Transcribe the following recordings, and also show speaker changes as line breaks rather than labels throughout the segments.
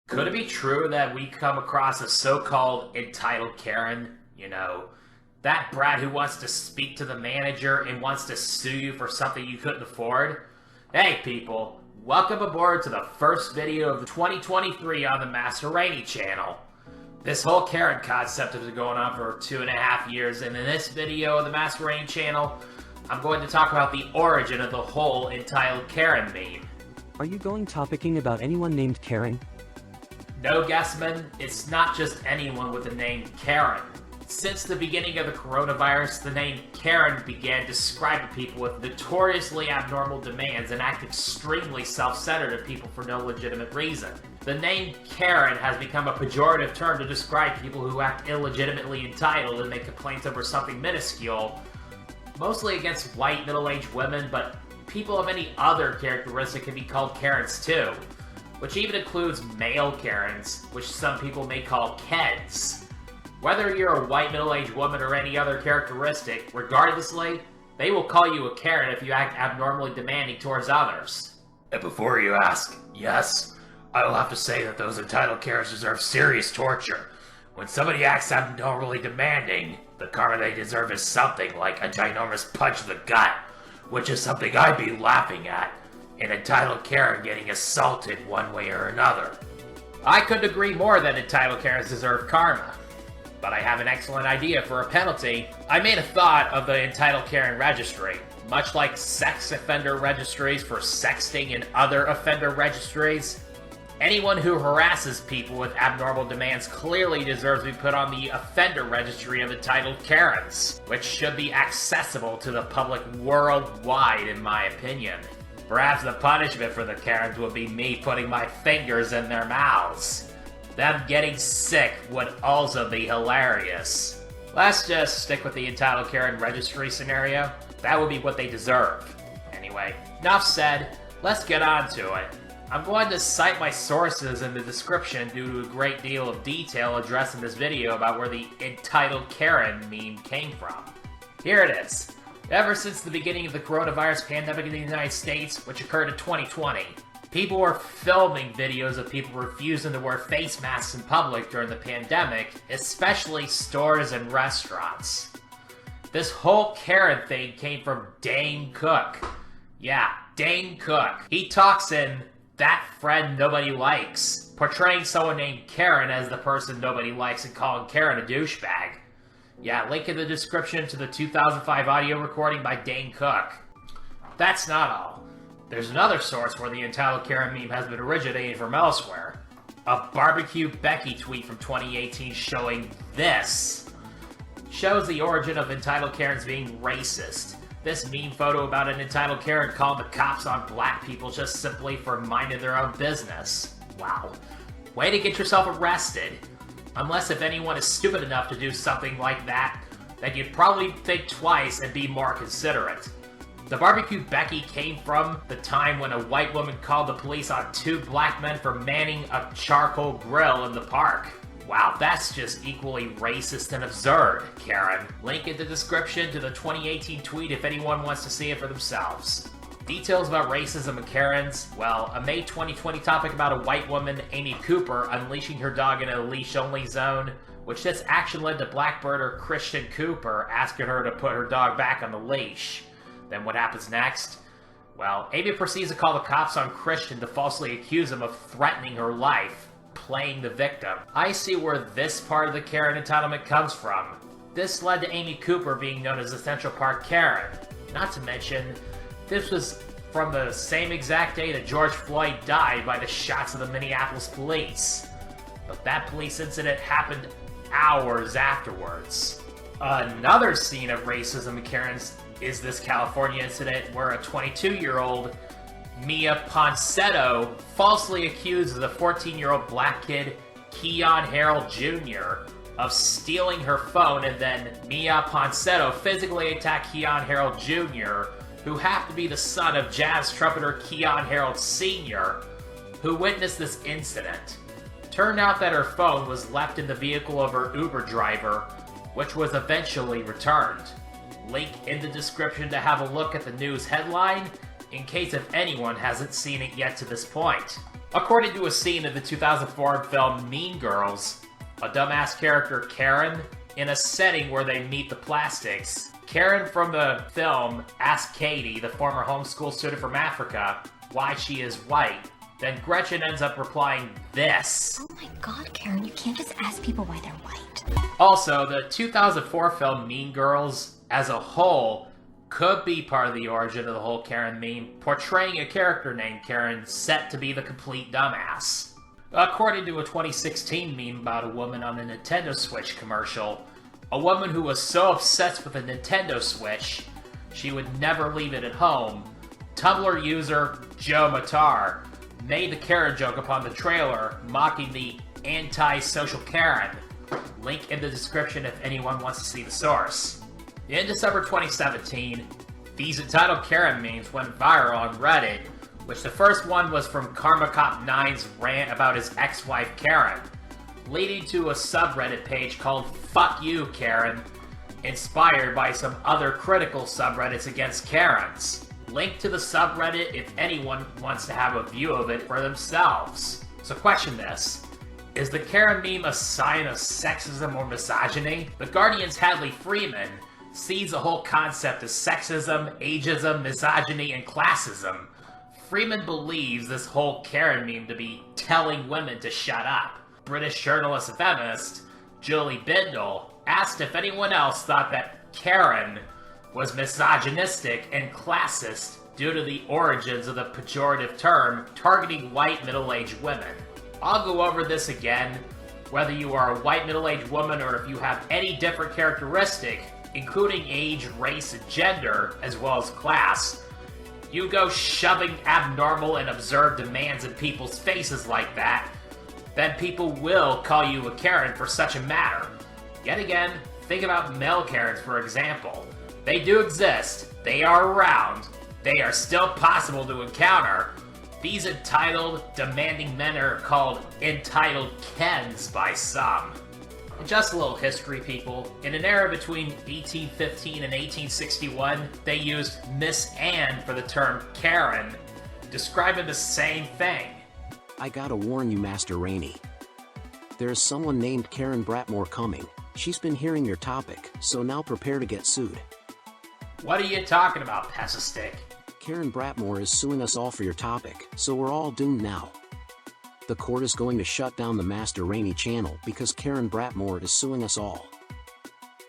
Could it be true that we come across a so-called entitled Karen? You know, that brat who wants to speak to the manager and wants to sue you for something you couldn't afford? Hey people, welcome aboard to the first video of 2023 on the Master Raney channel. This whole Karen concept has been going on for 2.5 years, and in this video of the Master Raney channel, I'm going to talk about the origin of the whole entitled Karen meme.
Are you going topicking about anyone named Karen?
No, Guessman, it's not just anyone with the name Karen. Since the beginning of the coronavirus, the name Karen began describing people with notoriously abnormal demands and act extremely self-centered of people for no legitimate reason. The name Karen has become a pejorative term to describe people who act illegitimately entitled and make complaints over something minuscule, mostly against white middle-aged women, but people of any other characteristic can be called Karens too, which even includes male Karens, which some people may call Keds. Whether you're a white middle-aged woman or any other characteristic, regardlessly, they will call you a Karen if you act abnormally demanding towards others. And before you ask, yes, I will have to say that those entitled Karens deserve serious torture. When somebody acts abnormally demanding, the karma they deserve is something like a ginormous punch to the gut, which is something I'd be laughing at. An entitled Karen getting assaulted one way or another. I couldn't agree more that entitled Karens deserve karma. But I have an excellent idea for a penalty. I made a thought of the entitled Karen registry. Much like sex offender registries for sexting and other offender registries, anyone who harasses people with abnormal demands clearly deserves to be put on the offender registry of entitled Karens, which should be accessible to the public worldwide in my opinion. Perhaps the punishment for the Karens would be me putting my fingers in their mouths. Them getting sick would also be hilarious. Let's just stick with the entitled Karen registry scenario. That would be what they deserve. Anyway, enough said, let's get on to it. I'm going to cite my sources in the description due to a great deal of detail addressed in this video about where the entitled Karen meme came from. Here it is. Ever since the beginning of the coronavirus pandemic in the United States, which occurred in 2020, people were filming videos of people refusing to wear face masks in public during the pandemic, especially stores and restaurants. This whole Karen thing came from Dane Cook. Yeah, Dane Cook. He talks in That Friend Nobody Likes, portraying someone named Karen as the person nobody likes and calling Karen a douchebag. Yeah, link in the description to the 2005 audio recording by Dane Cook. That's not all. There's another source where the entitled Karen meme has been originating from elsewhere. A Barbecue Becky tweet from 2018 showing this. Shows the origin of entitled Karens being racist. This meme photo about an entitled Karen calling the cops on black people just simply for minding their own business. Wow. Way to get yourself arrested. Unless if anyone is stupid enough to do something like that, then you'd probably think twice and be more considerate. The Barbecue Becky came from the time when a white woman called the police on 2 black men for manning a charcoal grill in the park. Wow, that's just equally racist and absurd, Karen. Link in the description to the 2018 tweet if anyone wants to see it for themselves. Details about racism and Karens, well, a May 2020 topic about a white woman, Amy Cooper, unleashing her dog in a leash-only zone, which this action led to Blackbirder Christian Cooper asking her to put her dog back on the leash. Then what happens next? Well, Amy proceeds to call the cops on Christian to falsely accuse him of threatening her life, playing the victim. I see where this part of the Karen entitlement comes from. This led to Amy Cooper being known as the Central Park Karen. Not to mention, this was from the same exact day that George Floyd died by the shots of the Minneapolis police. But that police incident happened hours afterwards. Another scene of racism and Karens is this California incident where a 22-year-old, Mia Ponsetto, falsely accuses a 14-year-old black kid, Keon Harold Jr., of stealing her phone, and then Mia Ponsetto physically attacked Keon Harold Jr., who happened to be the son of jazz trumpeter Keon Harold Sr., who witnessed this incident. Turned out that her phone was left in the vehicle of her Uber driver, which was eventually returned. Link in the description to have a look at the news headline in case if anyone hasn't seen it yet to this point. According to a scene in the 2004 film Mean Girls, a dumbass character, Karen, in a setting where they meet the plastics, Karen from the film asks Katie, the former homeschool student from Africa, why she is white. Then Gretchen ends up replying this.
Oh my god, Karen, you can't just ask people why they're white.
Also, the 2004 film Mean Girls, as a whole, could be part of the origin of the whole Karen meme, portraying a character named Karen set to be the complete dumbass. According to a 2016 meme about a woman on a Nintendo Switch commercial, a woman who was so obsessed with a Nintendo Switch, she would never leave it at home, Tumblr user Joe Matar made the Karen joke upon the trailer, mocking the anti-social Karen. Link in the description if anyone wants to see the source. In December 2017, these entitled Karen memes went viral on Reddit, which the first one was from Karma Cop 9's rant about his ex-wife Karen, leading to a subreddit page called Fuck You, Karen, inspired by some other critical subreddits against Karens. Link to the subreddit if anyone wants to have a view of it for themselves. So question this. Is the Karen meme a sign of sexism or misogyny? The Guardian's Hadley Freeman sees the whole concept as sexism, ageism, misogyny, and classism. Freeman believes this whole Karen meme to be telling women to shut up. British journalist and feminist Julie Bindel asked if anyone else thought that Karen was misogynistic and classist due to the origins of the pejorative term targeting white middle-aged women. I'll go over this again. Whether you are a white middle-aged woman or if you have any different characteristic, including age, race, and gender, as well as class, you go shoving abnormal and absurd demands in people's faces like that, then people will call you a Karen for such a matter. Yet again, think about male Karens, for example. They do exist, they are around, they are still possible to encounter. These entitled, demanding men are called entitled Kens by some. Just a little history, people. In an era between 1815 and 1861, they used Miss Anne for the term Karen, describing the same thing.
I gotta warn you, Master Raney. There's someone named Karen Bratmore coming. She's been hearing your topic, so now prepare to get sued.
What are you talking about, Pessistick?
Karen Bratmore is suing us all for your topic, so we're all doomed now. The court is going to shut down the Master Raney channel because Karen Bratmore is suing us all.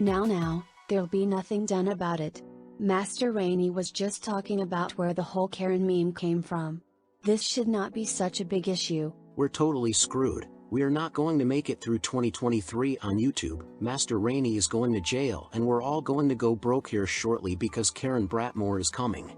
Now, there'll be nothing done about it. Master Raney was just talking about where the whole Karen meme came from. This should not be such a big issue.
We're totally screwed. We are not going to make it through 2023 on YouTube. Master Raney is going to jail and we're all going to go broke here shortly because Karen Bratmore is coming.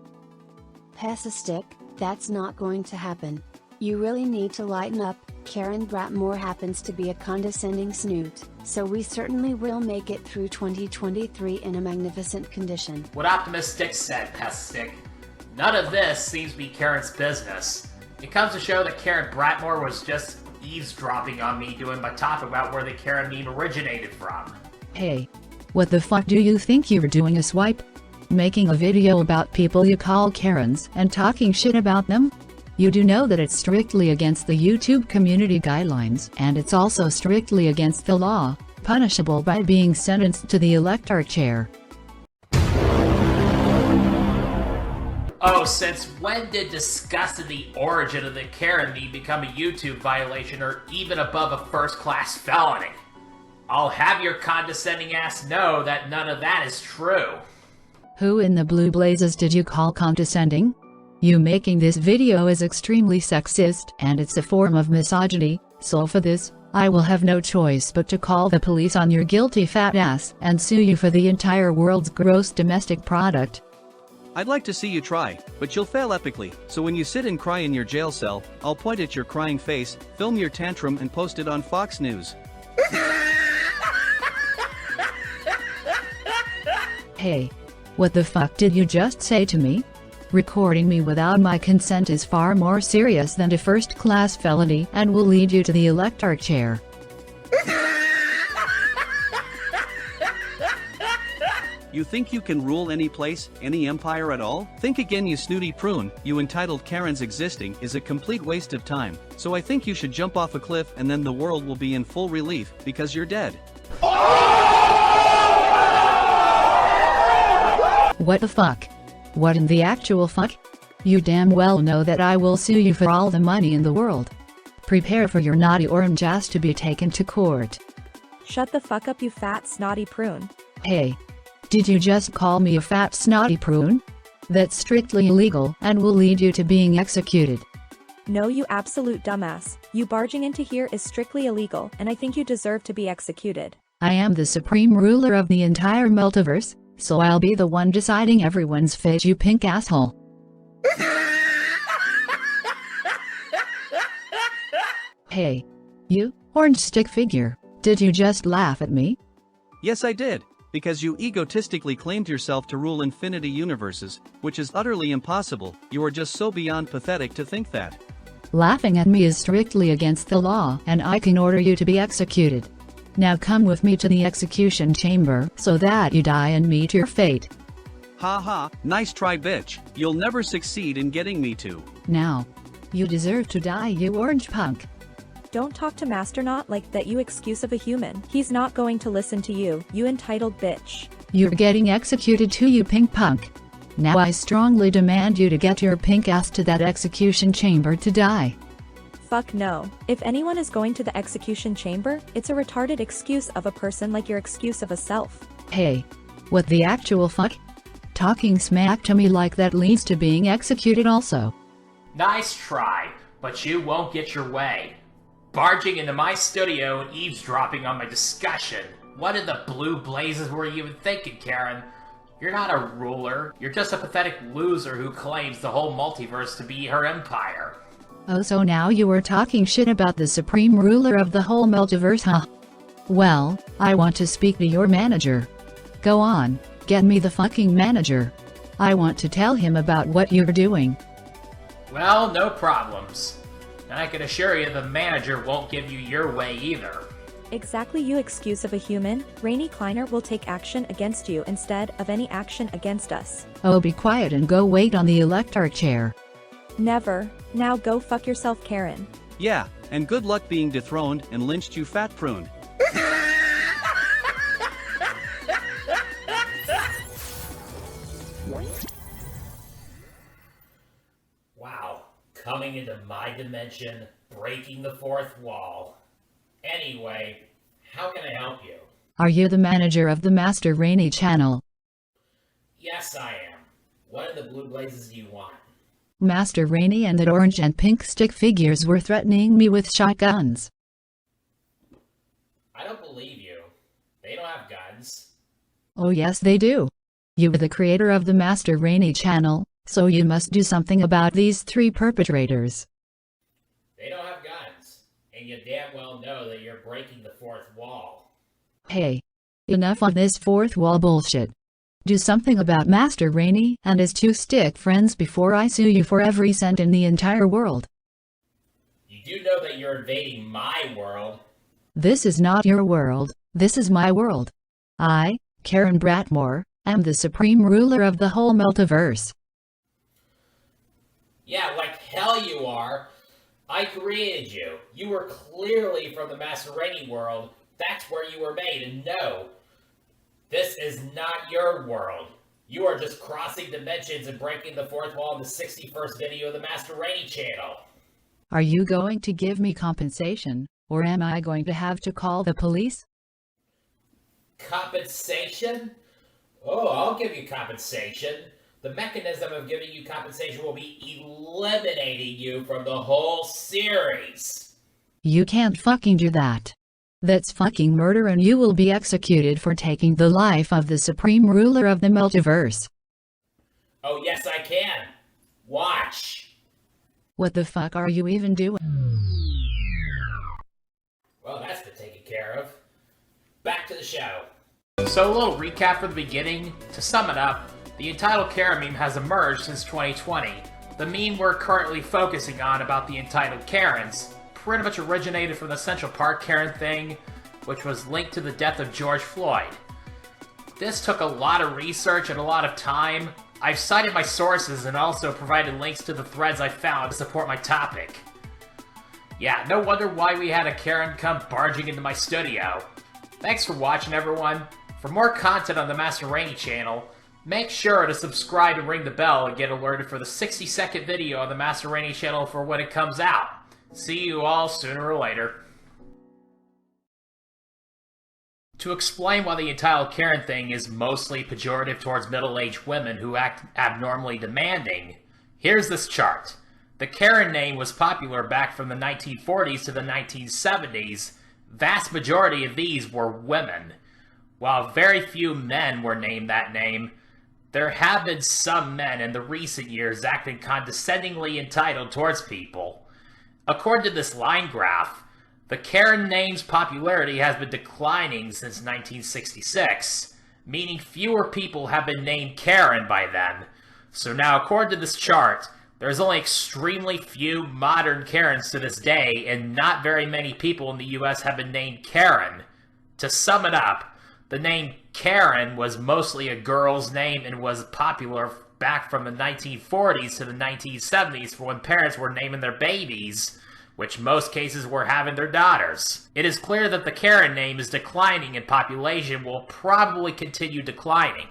Pessistick, that's not going to happen. You really need to lighten up. Karen Bratmore happens to be a condescending snoot, so we certainly will make it through 2023 in a magnificent condition.
What Optimistic said, Pessistick. None of this seems to be Karen's business. It comes to show that Karen Bratmore was just eavesdropping on me doing my talk about where the Karen meme originated from.
Hey, what the fuck do you think you're doing, a swipe? Making a video about people you call Karens and talking shit about them? You do know that it's strictly against the YouTube community guidelines, and it's also strictly against the law, punishable by being sentenced to the electric chair.
Oh, since when did discussing the origin of the Karen meme become a YouTube violation or even above a first-class felony? I'll have your condescending ass know that none of that is true.
Who in the blue blazes did you call condescending? You making this video is extremely sexist and it's a form of misogyny, so for this, I will have no choice but to call the police on your guilty fat ass and sue you for the entire world's gross domestic product.
I'd like to see you try, but you'll fail epically, so when you sit and cry in your jail cell, I'll point at your crying face, film your tantrum and post it on Fox News.
Hey, what the fuck did you just say to me? Recording me without my consent is far more serious than a first-class felony and will lead you to the electric chair.
You think you can rule any place, any empire at all? Think again, you snooty prune. You entitled Karen's existing is a complete waste of time, so I think you should jump off a cliff and then the world will be in full relief because you're dead.
What the fuck? What in the actual fuck? You damn well know that I will sue you for all the money in the world. Prepare for your naughty orange ass to be taken to court.
Shut the fuck up, you fat snotty prune.
Hey. Did you just call me a fat snotty prune? That's strictly illegal and will lead you to being executed.
No, you absolute dumbass. You barging into here is strictly illegal, and I think you deserve to be executed.
I am the supreme ruler of the entire multiverse, so I'll be the one deciding everyone's fate, you pink asshole. Hey. You, orange stick figure, did you just laugh at me?
Yes, I did. Because you egotistically claimed yourself to rule infinity universes, which is utterly impossible. You are just so beyond pathetic to think that.
Laughing at me is strictly against the law, and I can order you to be executed. Now come with me to the execution chamber, so that you die and meet your fate.
Ha ha, nice try, bitch. You'll never succeed in getting me to.
Now. You deserve to die, you orange punk.
Don't talk to Masternaut like that, you excuse of a human. He's not going to listen to you, you entitled bitch.
You're getting executed too, you pink punk. Now I strongly demand you to get your pink ass to that execution chamber to die.
Fuck no. If anyone is going to the execution chamber, it's a retarded excuse of a person like your excuse of a self.
Hey. What the actual fuck? Talking smack to me like that leads to being executed also.
Nice try, but you won't get your way. Barging into my studio and eavesdropping on my discussion. What in the blue blazes were you even thinking, Karen? You're not a ruler. You're just a pathetic loser who claims the whole multiverse to be her empire.
Oh, so now you are talking shit about the supreme ruler of the whole multiverse, huh? Well, I want to speak to your manager. Go on, get me the fucking manager. I want to tell him about what you're doing.
Well, no problems. And I can assure you the manager won't give you your way either.
Exactly, you excuse of a human. Rainey Kleiner will take action against you instead of any action against us.
Oh, be quiet and go wait on the electric chair.
Never. Now go fuck yourself, Karen.
Yeah, and good luck being dethroned and lynched, you fat prune.
Wow. Coming into my dimension, breaking the fourth wall. Anyway, how can I help you?
Are you the manager of the Master Raney channel?
Yes, I am. What in the blue blazes do you want?
Master Raney and the orange and pink stick figures were threatening me with shotguns.
I don't believe you. They don't have guns.
Oh yes they do. You are the creator of the Master Raney channel, so you must do something about these three perpetrators.
They don't have guns, and you damn well know that you're breaking the fourth wall.
Hey. Enough of this fourth wall bullshit. Do something about Master Raney and his two stick friends before I sue you for every cent in the entire world.
You do know that you're invading my world.
This is not your world, this is my world. I, Karen Bratmore, am the supreme ruler of the whole multiverse.
Yeah, like hell you are. I created you. You were clearly from the Master Raney world. That's where you were made, and no. This is not your world. You are just crossing dimensions and breaking the fourth wall in the 61st video of the Master Raney channel.
Are you going to give me compensation, or am I going to have to call the police?
Compensation? Oh, I'll give you compensation. The mechanism of giving you compensation will be eliminating you from the whole series.
You can't fucking do that. That's fucking murder and you will be executed for taking the life of the supreme ruler of the multiverse.
Oh yes I can. Watch.
What the fuck are you even doing?
Well, that's been taken care of. Back to the show. So a little recap from the beginning. To sum it up, the entitled Karen meme has emerged since 2020. The meme we're currently focusing on about the entitled Karens pretty much originated from the Central Park Karen thing, which was linked to the death of George Floyd. This took a lot of research and a lot of time. I've cited my sources and also provided links to the threads I found to support my topic. Yeah, no wonder why we had a Karen come barging into my studio. Thanks for watching, everyone. For more content on the Master Raney channel, make sure to subscribe and ring the bell and get alerted for the 60-second video on the Master Raney channel for when it comes out. See you all sooner or later. To explain why the entitled Karen thing is mostly pejorative towards middle-aged women who act abnormally demanding, here's this chart. The Karen name was popular back from the 1940s to the 1970s. Vast majority of these were women. While very few men were named that name, there have been some men in the recent years acting condescendingly entitled towards people. According to this line graph, the Karen name's popularity has been declining since 1966, meaning fewer people have been named Karen by then. So now, according to this chart, there's only extremely few modern Karens to this day, and not very many people in the US have been named Karen. To sum it up, the name Karen was mostly a girl's name and was popular back from the 1940s to the 1970s for when parents were naming their babies, which most cases were having their daughters. It is clear that the Karen name is declining in population and will probably continue declining.